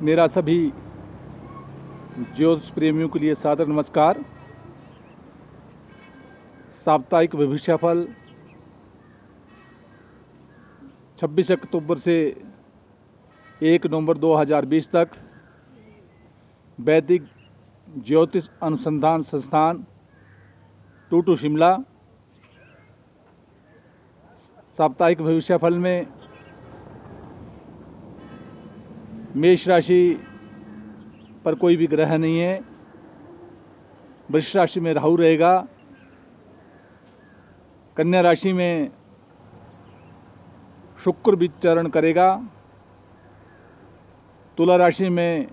मेरा सभी ज्योतिष प्रेमियों के लिए सादर नमस्कार। साप्ताहिक भविष्यफल 26 अक्टूबर से 1 नवंबर 2020 तक वैदिक ज्योतिष अनुसंधान संस्थान टूटू शिमला। साप्ताहिक भविष्यफल में मेष राशि पर कोई भी ग्रह नहीं है। वृष राशि में राहु रहेगा। कन्या राशि में शुक्र विचरण करेगा। तुला राशि में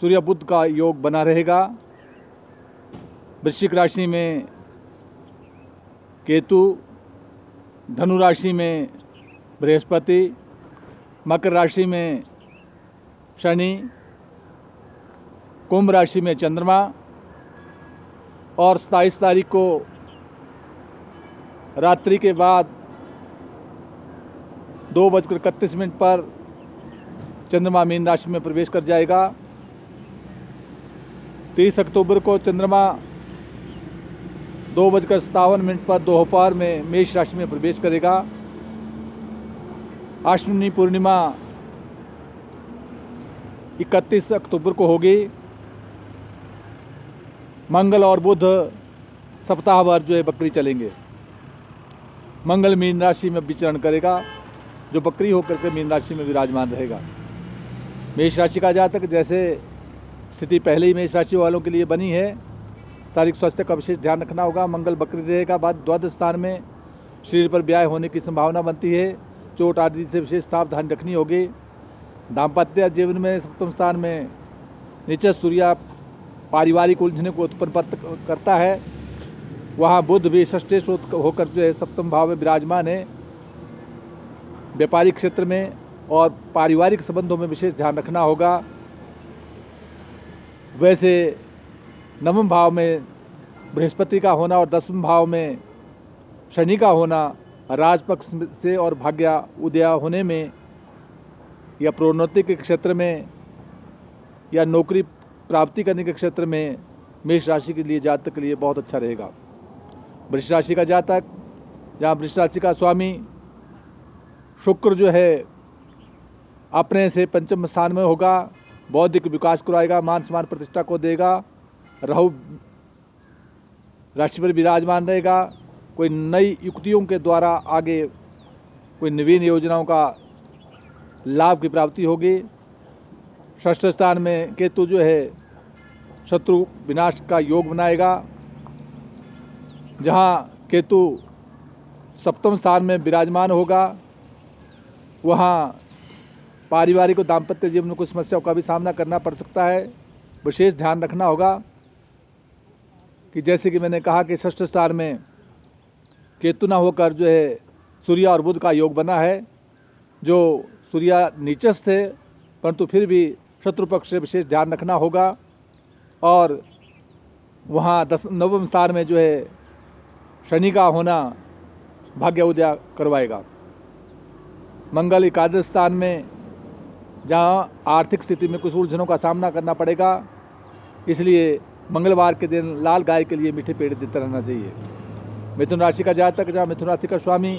सूर्य बुध का योग बना रहेगा। वृश्चिक राशि में केतु, धनु राशि में बृहस्पति, मकर राशि में शनि, कुंभ राशि में चंद्रमा और 27 तारीख को रात्रि के बाद 2:31 पर चंद्रमा मीन राशि में प्रवेश कर जाएगा। 30 अक्टूबर को चंद्रमा 2:57 पर दोपहर में मेष राशि में प्रवेश करेगा। अश्विनी पूर्णिमा 31 अक्टूबर को होगी। मंगल और बुध सप्ताह भर जो है बकरी चलेंगे। मंगल मीन राशि में विचरण करेगा, जो बकरी होकर के मीन राशि में विराजमान रहेगा। मेष राशि का जातक जैसे स्थिति पहले ही मेष राशि वालों के लिए बनी है, शारीरिक स्वास्थ्य का विशेष ध्यान रखना होगा। मंगल बकरी रहेगा। बाद द्वादश स्थान में शरीर पर व्याय होने की संभावना बनती है। चोट आदि से विशेष सावधानी रखनी होगी। दाम्पत्य जीवन में सप्तम स्थान में नीचे सूर्य पारिवारिक उलझने को उत्पन्न करता है। वहाँ बुध भी षष्ठे होकर जो है सप्तम भाव में विराजमान है। व्यापारिक क्षेत्र में और पारिवारिक संबंधों में विशेष ध्यान रखना होगा। वैसे नवम भाव में बृहस्पति का होना और 10वें भाव में शनि का होना राजपक्ष से और भाग्य उदय होने में या प्रोन्नति के क्षेत्र में या नौकरी प्राप्ति करने के क्षेत्र में मेष राशि के लिए जातक के लिए बहुत अच्छा रहेगा। वृष राशि का जातक, जहाँ वृष राशि का स्वामी शुक्र जो है अपने से पंचम स्थान में होगा, बौद्धिक विकास कराएगा, मान सम्मान प्रतिष्ठा को देगा। राहु राशि पर विराजमान रहेगा। कोई नई युक्तियों के द्वारा आगे कोई नवीन योजनाओं का लाभ की प्राप्ति होगी। षष्ठ स्थान में केतु जो है शत्रु विनाश का योग बनाएगा। जहाँ केतु सप्तम स्थान में विराजमान होगा, वहाँ पारिवारिक और दाम्पत्य जीवन में कुछ समस्याओं का भी सामना करना पड़ सकता है। विशेष ध्यान रखना होगा कि जैसे कि मैंने कहा कि षष्ठ स्थान में केतु न होकर जो है सूर्य और बुध का योग बना है। जो सूर्य नीचस्थ है, परंतु फिर भी शत्रु पक्ष से विशेष ध्यान रखना होगा। और वहाँ 9वें स्थान में जो है शनि का होना भाग्य उदय करवाएगा। मंगल एकादश स्थान में, जहाँ आर्थिक स्थिति में कुछ उलझनों का सामना करना पड़ेगा, इसलिए मंगलवार के दिन लाल गाय के लिए मीठे पेड़ देते रहना चाहिए। मिथुन राशि का जातक, जहाँ मिथुन राशि का स्वामी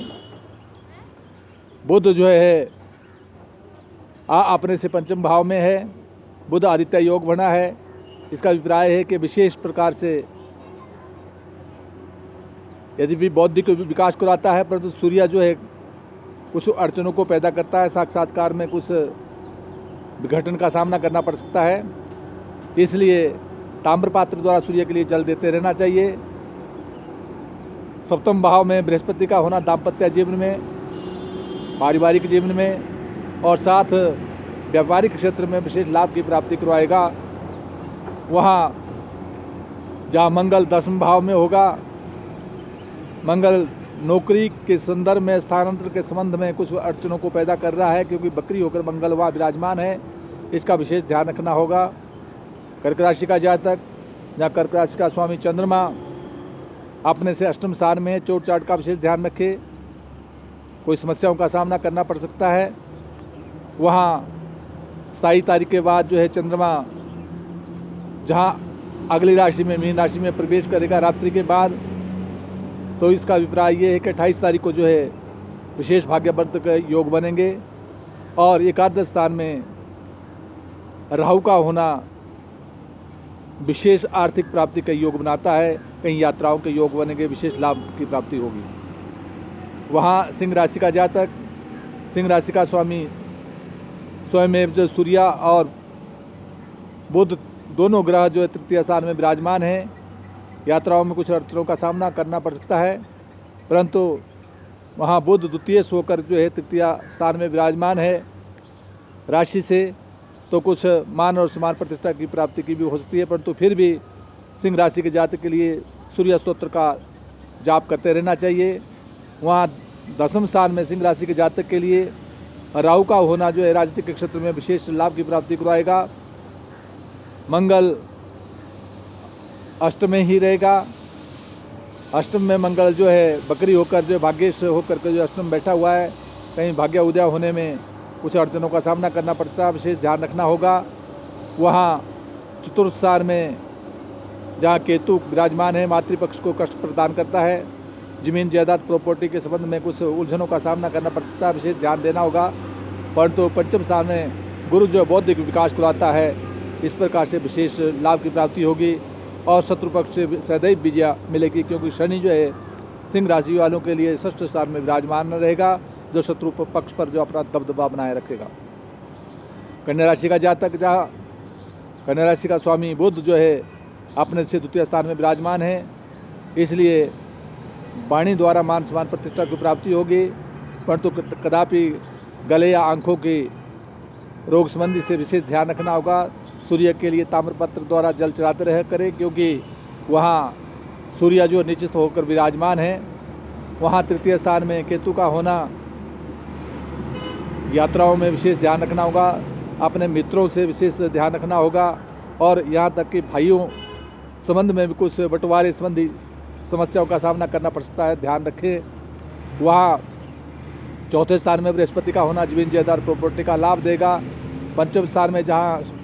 बुध जो है अपने से पंचम भाव में है। बुध आदित्य योग बना है। इसका अभिप्राय है कि विशेष प्रकार से यदि भी बौद्धिक विकास कराता है, परंतु सूर्य जो है कुछ अड़चनों को पैदा करता है। साक्षात्कार में कुछ विघटन का सामना करना पड़ सकता है। इसलिए ताम्र पात्र द्वारा सूर्य के लिए जल देते रहना चाहिए। सप्तम भाव में बृहस्पति का होना दाम्पत्य जीवन में, पारिवारिक जीवन में और साथ व्यापारिक क्षेत्र में विशेष लाभ की प्राप्ति करवाएगा। वहाँ जहाँ मंगल 10वें भाव में होगा, मंगल नौकरी के संदर्भ में स्थानांतरण के संबंध में कुछ अड़चनों को पैदा कर रहा है, क्योंकि बकरी होकर मंगल वहाँ विराजमान है। इसका विशेष ध्यान रखना होगा। कर्क राशि का जातक, जहाँ कर्क राशि का स्वामी चंद्रमा अपने से अष्टम स्थान में, चोट चाट का विशेष ध्यान रखे। कोई समस्याओं का सामना करना पड़ सकता है। वहाँ 27 तारीख के बाद जो है चंद्रमा जहाँ अगली राशि में मीन राशि में प्रवेश करेगा रात्रि के बाद, तो इसका अभिप्राय ये है कि 28 तारीख को जो है विशेष भाग्यवर्धक योग बनेंगे। और एकादश स्थान में राहु का होना विशेष आर्थिक प्राप्ति का योग बनाता है। कहीं यात्राओं के योग बनेंगे, विशेष लाभ की प्राप्ति होगी। वहाँ सिंह राशि का जातक, सिंह राशि का स्वामी स्वयं जो सूर्य और बुध दोनों ग्रह जो है तृतीय स्थान में विराजमान हैं। यात्राओं में कुछ अड़चनों का सामना करना पड़ सकता है, परंतु वहाँ बुध द्वितीय होकर जो है तृतीय स्थान में विराजमान है राशि से, तो कुछ मान और सम्मान प्रतिष्ठा की प्राप्ति की भी हो सकती है। परंतु फिर भी सिंह राशि के जातक के लिए सूर्य स्तोत्र का जाप करते रहना चाहिए। वहाँ दसम स्थान में सिंह राशि के जातक के लिए राहु का होना जो है राजनीतिक के क्षेत्र में विशेष लाभ की प्राप्ति करवाएगा। मंगल अष्टम में ही रहेगा। अष्टम में मंगल जो है बकरी होकर जो भाग्येश होकर के जो अष्टम बैठा हुआ है, कहीं भाग्य उदय होने में कुछ अड़चनों का सामना करना पड़ता है, विशेष ध्यान रखना होगा। वहाँ चतुर्थ स्थान में जहाँ केतु विराजमान है, मातृपक्ष को कष्ट प्रदान करता है। जमीन जायदाद प्रॉपर्टी के संबंध में कुछ उलझनों का सामना करना पड़ सकता है, विशेष ध्यान देना होगा। परंतु पंचम स्थान में गुरु जो बौद्धिक विकास कराता है, इस प्रकार से विशेष लाभ की प्राप्ति होगी। और शत्रु पक्ष से सदैव विजय मिलेगी, क्योंकि शनि जो है सिंह राशि वालों के लिए षष्ठ स्थान में विराजमान रहेगा, जो शत्रु पक्ष पर जो अपना दबदबा बनाए रखेगा। कन्या राशि का जातक, जहाँ कन्या राशि का स्वामी बुध जो है अपने से द्वितीय स्थान में विराजमान है, इसलिए वाणी द्वारा मान सम्मान प्रतिष्ठा की प्राप्ति होगी। परंतु कदापि गले या आंखों के रोग संबंधी से विशेष ध्यान रखना होगा। सूर्य के लिए ताम्रपत्र द्वारा जल चढ़ाते रह करें, क्योंकि वहाँ सूर्य जो निश्चित होकर विराजमान है। वहाँ तृतीय स्थान में केतु का होना, यात्राओं में विशेष ध्यान रखना होगा। अपने मित्रों से विशेष ध्यान रखना होगा। और यहाँ तक कि भाइयों संबंध में भी कुछ बंटवारे संबंधी समस्याओं का सामना करना पड़ सकता है, ध्यान रखें। वहाँ चौथे स्थान में बृहस्पति का होना जमीन जायदाद प्रॉपर्टी का लाभ देगा। पंचम स्थान में जहाँ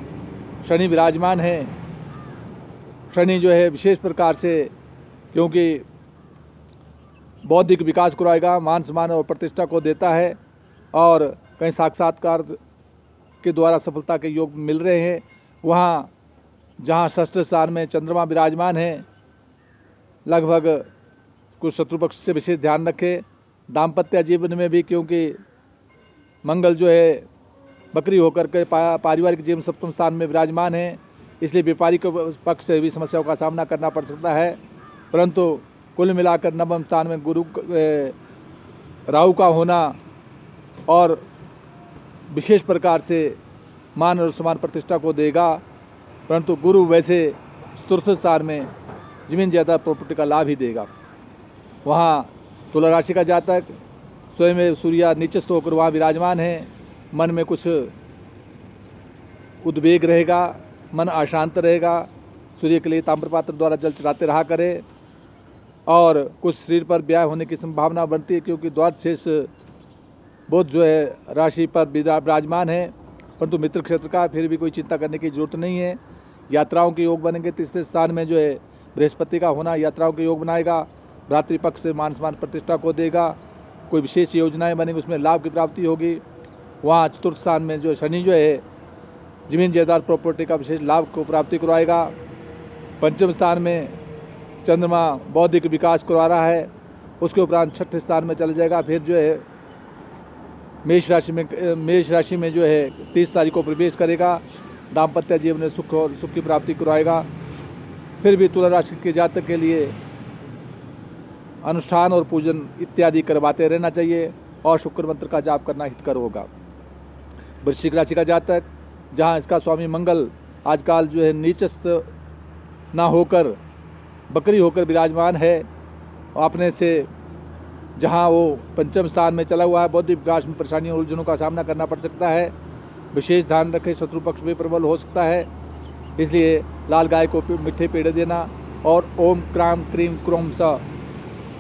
शनि विराजमान है, शनि जो है विशेष प्रकार से क्योंकि बौद्धिक विकास कराएगा, मान सम्मान और प्रतिष्ठा को देता है। और कहीं साक्षात्कार के द्वारा सफलता के योग मिल रहे हैं। वहाँ जहाँ षष्ठ स्थान में चंद्रमा विराजमान है, लगभग कुछ शत्रु पक्ष से विशेष ध्यान रखें। दाम्पत्य जीवन में भी क्योंकि मंगल जो है बकरी होकर के पारिवारिक जीवन सप्तम स्थान में विराजमान है, इसलिए व्यापारिक पक्ष से भी समस्याओं का सामना करना पड़ सकता है। परंतु कुल मिलाकर नवम स्थान में गुरु राहु का होना और विशेष प्रकार से मान और सम्मान प्रतिष्ठा को देगा। परंतु गुरु वैसे चतुर्थ स्थान में जमीन जायदाद प्रॉपर्टी का लाभ ही देगा। वहाँ तुला राशि का जातक स्वयं सूर्य नीचस्थ होकर वहाँ विराजमान है। मन में कुछ उद्वेग रहेगा, मन अशांत रहेगा। सूर्य के लिए ताम्रपात्र द्वारा जल चढ़ाते रहा करें। और कुछ शरीर पर ब्याह होने की संभावना बनती है, क्योंकि द्वादशेष बुध जो है राशि पर विराजमान है। परंतु मित्र क्षेत्र का फिर भी कोई चिंता करने की जरूरत नहीं है। यात्राओं के योग बनेंगे। तीसरे स्थान में जो है बृहस्पति का होना यात्राओं के योग बनाएगा, भ्रातृपक्ष से मान सम्मान प्रतिष्ठा को देगा। कोई विशेष योजनाएं बनेंगी, उसमें लाभ की प्राप्ति होगी। वहाँ चतुर्थ स्थान में जो शनि जो है जमीन जायदाद प्रॉपर्टी का विशेष लाभ को प्राप्ति करवाएगा। पंचम स्थान में चंद्रमा बौद्धिक विकास करवा रहा है, उसके उपरांत छठे स्थान में चला जाएगा। फिर जो है मेष राशि में जो है 30 तारीख को प्रवेश करेगा। दाम्पत्य जीवन में सुख और सुख की प्राप्ति करवाएगा। फिर भी तुला राशि के जातक के लिए अनुष्ठान और पूजन इत्यादि करवाते रहना चाहिए और शुक्र मंत्र का जाप करना हितकर होगा। वृश्चिक राशि का जातक, जहाँ इसका स्वामी मंगल आजकल जो है नीचस्थ ना होकर बकरी होकर विराजमान है, अपने से जहाँ वो पंचम स्थान में चला हुआ है, बौद्धिक विकास में परेशानियों और उलझनों का सामना करना पड़ सकता है। विशेष ध्यान रखें, शत्रु पक्ष भी प्रबल हो सकता है, इसलिए लाल गाय को मीठे पेड़े देना और ओम क्राम क्रीम क्रोम स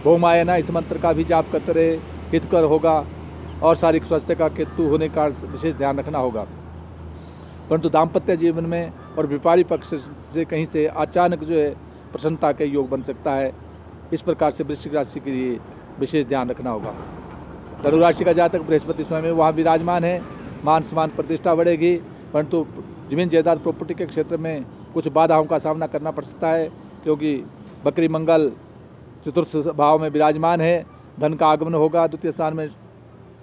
भौमायना इस मंत्र का भी जाप करते रहे, हितकर होगा। और शारीरिक स्वास्थ्य का केतु होने का विशेष ध्यान रखना होगा। परंतु दाम्पत्य जीवन में और व्यापारिक पक्ष से कहीं से अचानक जो है प्रसन्नता का योग बन सकता है। इस प्रकार से वृश्चिक राशि के लिए विशेष ध्यान रखना होगा। धनु राशि का जातक बृहस्पति स्वयं में वहाँ विराजमान है, मान सम्मान प्रतिष्ठा बढ़ेगी, परंतु जमीन जायदाद प्रॉपर्टी के क्षेत्र में कुछ बाधाओं का सामना करना पड़ सकता है, क्योंकि बकरी मंगल चतुर्थ भाव में विराजमान है। धन का आगमन होगा। द्वितीय स्थान में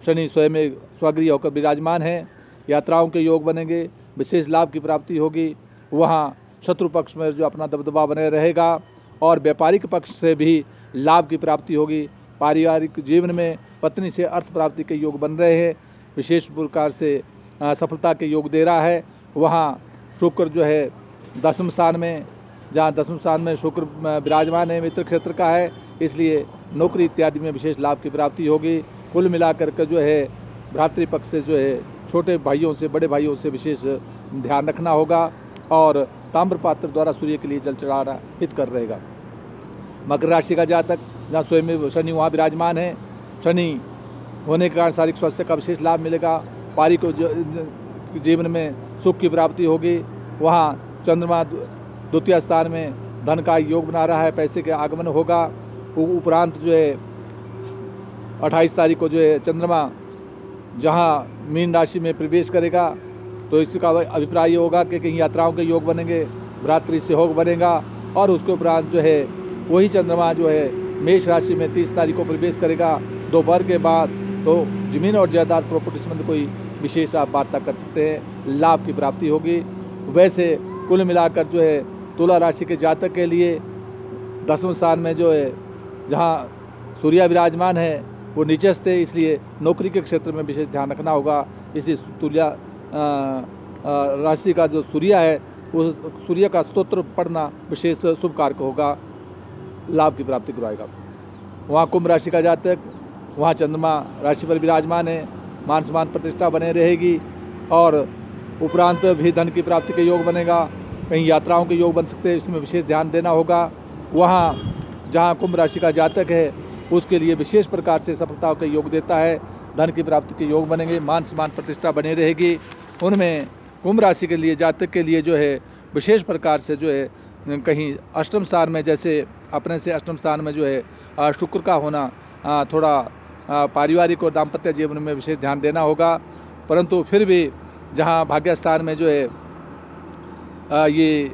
शनि स्वयं में स्वगृह होकर विराजमान है। यात्राओं के योग बनेंगे, विशेष लाभ की प्राप्ति होगी। वहाँ शत्रु पक्ष में जो अपना दबदबा बने रहेगा और व्यापारिक पक्ष से भी लाभ की प्राप्ति होगी। पारिवारिक जीवन में पत्नी से अर्थ प्राप्ति के योग बन रहे हैं, विशेष प्रकार से सफलता के योग दे रहा है। वहाँ शुक्र जो है दसम स्थान में, जहाँ दसम स्थान में शुक्र विराजमान है, मित्र क्षेत्र का है, इसलिए नौकरी इत्यादि में विशेष लाभ की प्राप्ति होगी। कुल मिलाकर के जो है भ्रातृपक्ष से जो है छोटे भाइयों से बड़े भाइयों से विशेष ध्यान रखना होगा और ताम्र पात्र द्वारा सूर्य के लिए जल चढ़ाना हितकर रहेगा। मकर राशि का जातक जहाँ स्वयं में शनि वहाँ विराजमान है, शनि होने के कारण शारीरिक स्वास्थ्य का विशेष लाभ मिलेगा। पारिवारिक जीवन में सुख की प्राप्ति होगी। वहाँ चंद्रमा द्वितीय स्थान में धन का योग बना रहा है, पैसे के आगमन होगा। उपरांत जो है 28 तारीख को जो है चंद्रमा जहाँ मीन राशि में प्रवेश करेगा, तो इसका अभिप्राय ये होगा कि कहीं यात्राओं के योग बनेंगे, भ्रातृ सहयोग बनेगा। और उसके उपरांत जो है वही चंद्रमा जो है मेष राशि में 30 तारीख को प्रवेश करेगा दोपहर के बाद, तो जमीन और जायदाद प्रॉपर्टी संबंध कोई विशेष आप वार्ता कर सकते हैं, लाभ की प्राप्ति होगी। वैसे कुल मिलाकर जो है तुला राशि के जातक के लिए दसवें स्थान में जो है जहाँ सूर्य विराजमान है वो नीचस्थ है, इसलिए नौकरी के क्षेत्र में विशेष ध्यान रखना होगा। इसलिए तुला राशि का जो सूर्य है वो सूर्य का स्तोत्र पढ़ना विशेष शुभ कारक होगा, लाभ की प्राप्ति कराएगा। वहाँ कुंभ राशि का जातक, वहाँ चंद्रमा राशि पर विराजमान है, मान सम्मान प्रतिष्ठा बने रहेगी और उपरांत भी धन की प्राप्ति के योग बनेगा। कहीं यात्राओं के योग बन सकते हैं, इसमें विशेष ध्यान देना होगा। वहाँ जहाँ कुंभ राशि का जातक है उसके लिए विशेष प्रकार से सफलताओं के योग देता है, धन की प्राप्ति के योग बनेंगे, मान सम्मान प्रतिष्ठा बनी रहेगी। उनमें कुंभ राशि के लिए जातक के लिए जो है विशेष प्रकार से जो है कहीं अष्टम स्थान में, जैसे अपने से अष्टम स्थान में जो है शुक्र का होना, थोड़ा पारिवारिक और दाम्पत्य जीवन में विशेष ध्यान देना होगा। परंतु फिर भी जहाँ भाग्य स्थान में जो है ये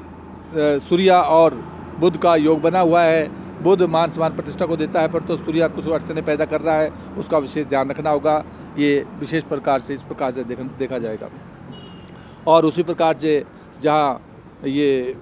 सूर्य और बुध का योग बना हुआ है, बुध मान सम्मान प्रतिष्ठा को देता है, पर तो सूर्य कुछ अड़चने पैदा कर रहा है, उसका विशेष ध्यान रखना होगा। ये विशेष प्रकार से इस प्रकार से देखा जाएगा। और उसी प्रकार से जहाँ ये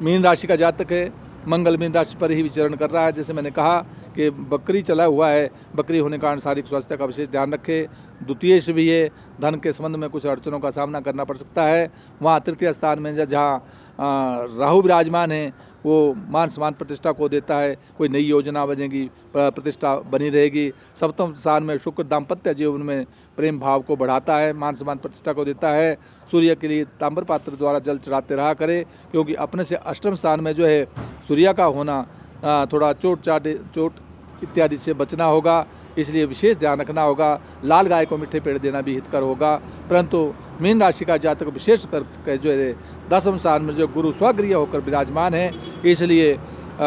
मीन राशि का जातक है, मंगल मीन राशि पर ही विचरण कर रहा है। जैसे मैंने कहा कि बकरी चला हुआ है, बकरी होने के कारण शारीरिक स्वास्थ्य का विशेष ध्यान रखे। द्वितीय से भी है, धन के संबंध में कुछ अड़चनों का सामना करना पड़ सकता है। वहाँ तृतीय स्थान में जहाँ राहु विराजमान है वो मान सम्मान प्रतिष्ठा को देता है, कोई नई योजना बनेगी, प्रतिष्ठा बनी रहेगी। सप्तम स्थान में शुक्र दाम्पत्य जीवन में प्रेम भाव को बढ़ाता है, मान सम्मान प्रतिष्ठा को देता है। सूर्य के लिए ताम्र पात्र द्वारा जल चढ़ाते रहा करे, क्योंकि अपने से अष्टम स्थान में जो है सूर्य का होना थोड़ा चोट इत्यादि से बचना होगा, इसलिए विशेष ध्यान रखना होगा। लाल गाय को मीठे पेड़ देना भी हितकर होगा। परंतु मीन राशि का जातक विशेष करके जो है दसम स्थान में जो गुरु स्वगृह होकर विराजमान है, इसलिए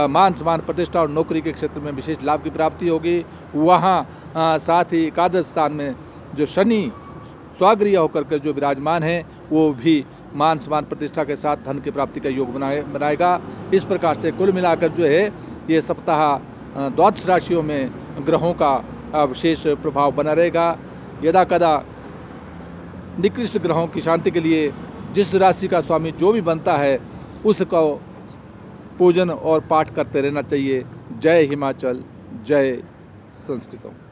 मान सम्मान प्रतिष्ठा और नौकरी के क्षेत्र में विशेष लाभ की प्राप्ति होगी। वहाँ साथ ही एकादश स्थान में जो शनि स्वगृह होकर के जो विराजमान है वो भी मान सम्मान प्रतिष्ठा के साथ धन की प्राप्ति का योग बनाएगा। इस प्रकार से कुल मिलाकर जो है ये सप्ताह द्वादश राशियों में ग्रहों का विशेष प्रभाव बना रहेगा। यदा कदा निकृष्ट ग्रहों की शांति के लिए जिस राशि का स्वामी जो भी बनता है उसका पूजन और पाठ करते रहना चाहिए। जय हिमाचल, जय संस्कृतम।